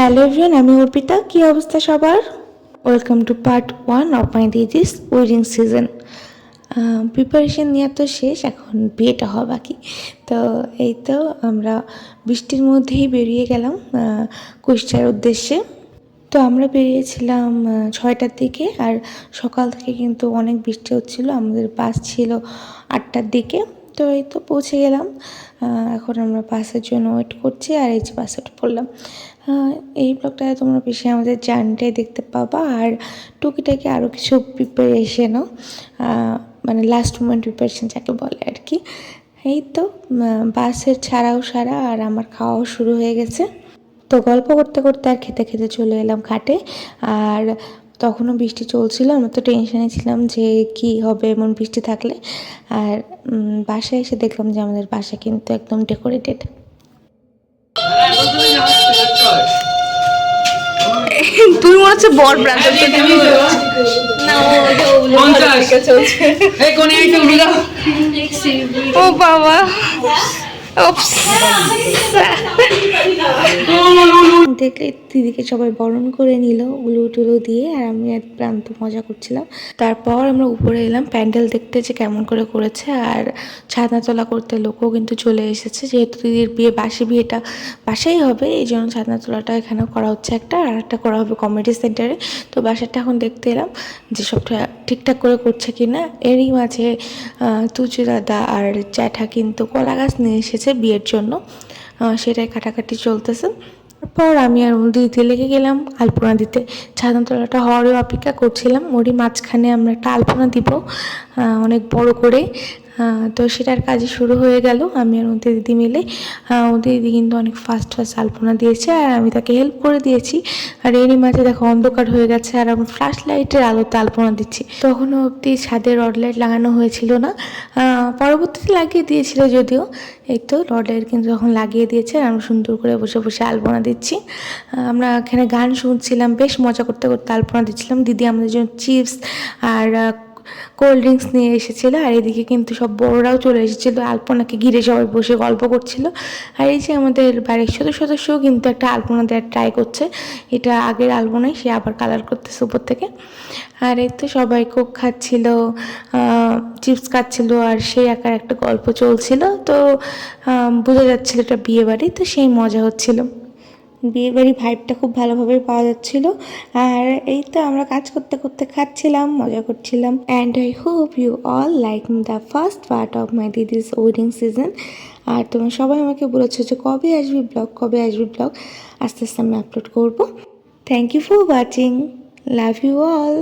Hello everyone, আমি অর্পিতা। কী অবস্থা সবার? Welcome to part 1 of my didi's wedding season. Preparation নেওয়া তো শেষ, এখন বিয়েটা হওয়া বাকি। তো এই তো আমরা বৃষ্টির মধ্যেই বেরিয়ে গেলাম কুষ্টিয়ার উদ্দেশ্যে। তো আমরা বেরিয়েছিলাম 6টার দিকে, আর সকাল থেকে কিন্তু অনেক বৃষ্টি হচ্ছিলো। আমাদের বাস ছিল 8টার দিকে। তো এই তো পৌঁছে গেলাম। এখন আমরা বাসের জন্য ওয়েট করছি, আর এই যে বাসে উঠে পড়লাম। এই ব্লগটায় তোমরা বেশি আমাদের জার্নিটাই দেখতে পাবা, আর টুকিটাকি আরও কিছু প্রিপারেশনও, মানে লাস্ট মোমেন্ট প্রিপারেশন যাকে বলে আর কি। এই তো বাসের ছাড়াও সারা, আর আমার খাওয়াও শুরু হয়ে গেছে। তো গল্প করতে করতে আর খেতে খেতে চলে এলাম ঘাটে। আর তখনও বৃষ্টি চলছিল, আমরা তো টেনশনে ছিলাম যে কি হবে এমন বৃষ্টি থাকলে। আর বাসায় এসে দেখলাম যে আমাদের বাসা কিন্তু একদম ডেকোরেটেড। তুই মনে হচ্ছে বর ব্রাঞ্চ ও বাবা, দেখলে দিদিকে সবাই বরণ করে নিল উলু টুলু দিয়ে, আর আমি এক প্রান্ত মজা করছিলাম। তারপর আমরা উপরে এলাম প্যান্ডেল দেখতে যে কেমন করে করেছে, আর ছাদনাতলা করতে লোকও কিন্তু চলে এসেছে। যেহেতু দিদির বিয়ে বাসি বিয়েটা বাসাই হবে, এই জন্য ছাদনাতলাটা এখানে করা হচ্ছে একটা, আর একটা করা হবে কমিউনিটি সেন্টারে। তো বাসাটা এখন দেখতে এলাম যে সবটা ঠিকঠাক করে করছে কি না। এরই মাঝে তুচু দাদা আর জ্যাঠা কিন্তু কলা গাছ নিয়ে এসেছে বিয়ের জন্য, সেটাই কাটাকাটি চলতেছে। তারপর আমি আর দিদি লেগে গেলাম আলপনা দিতে। ছাদনাতলাটা হওয়ারও অপেক্ষা করছিলাম, ওরই মাঝখানে আমরা একটা আলপনা দিব অনেক বড় করে। তো সেটার কাজই শুরু হয়ে গেল। আমি আর ওদের দিদি মিলে, ওদের দিদি কিন্তু অনেক ফাস্ট আলপনা দিয়েছে, আর আমি তাকে হেল্প করে দিয়েছি। আর এরই মাঝে দেখো অন্ধকার হয়ে গেছে, আর আমি ফ্ল্যাশ লাইটের আলোতে আলপনা দিচ্ছি। তখনও অবধি ছাদে রড লাইট লাগানো হয়েছিল না, পরবর্তীতে লাগিয়ে দিয়েছিল যদিও। এই তো রড লাইট কিন্তু তখন লাগিয়ে দিয়েছে, আর আমরা সুন্দর করে বসে বসে আলপনা দিচ্ছি। আমরা এখানে গান শুনছিলাম, বেশ মজা করতে করতে আলপনা দিচ্ছিলাম। দিদি আমাদের জন্য চিপস আর কোল্ড ড্রিঙ্কস নিয়ে এসেছিল, আর এদিকে কিন্তু সব বড়রাও চলে এসেছিলো আলপনাকে ঘিরে, সবাই বসে গল্প করছিল। আর এই যে আমাদের বাড়ির সদস্যও কিন্তু একটা আলপনা দেওয়ার ট্রাই করছে। এটা আগের আলপনাই, সে আবার কালার করতেছে উপর থেকে। আর এই তো সবাই কোক খাচ্ছিল, চিপস খাচ্ছিল, আর সেই আকার একটা গল্প চলছিল। তো বোঝা যাচ্ছিল এটা বিয়ে বাড়ি, তো সেই মজা হচ্ছিল। বিয়েবাড়ি ভাইবটা খুব ভালোভাবে পাওয়া যাচ্ছিল। আর এই তো আমরা কাজ করতে করতে খাচ্ছিলাম, মজা করছিলাম। And I hope you all like the first part of my didi's wedding season. আর তোমরা সবাই আমাকে বলেছো যে কবে আসবি ব্লগ। আস্তে আস্তে আমি আপলোড করবো। Thank you for watching, love you all.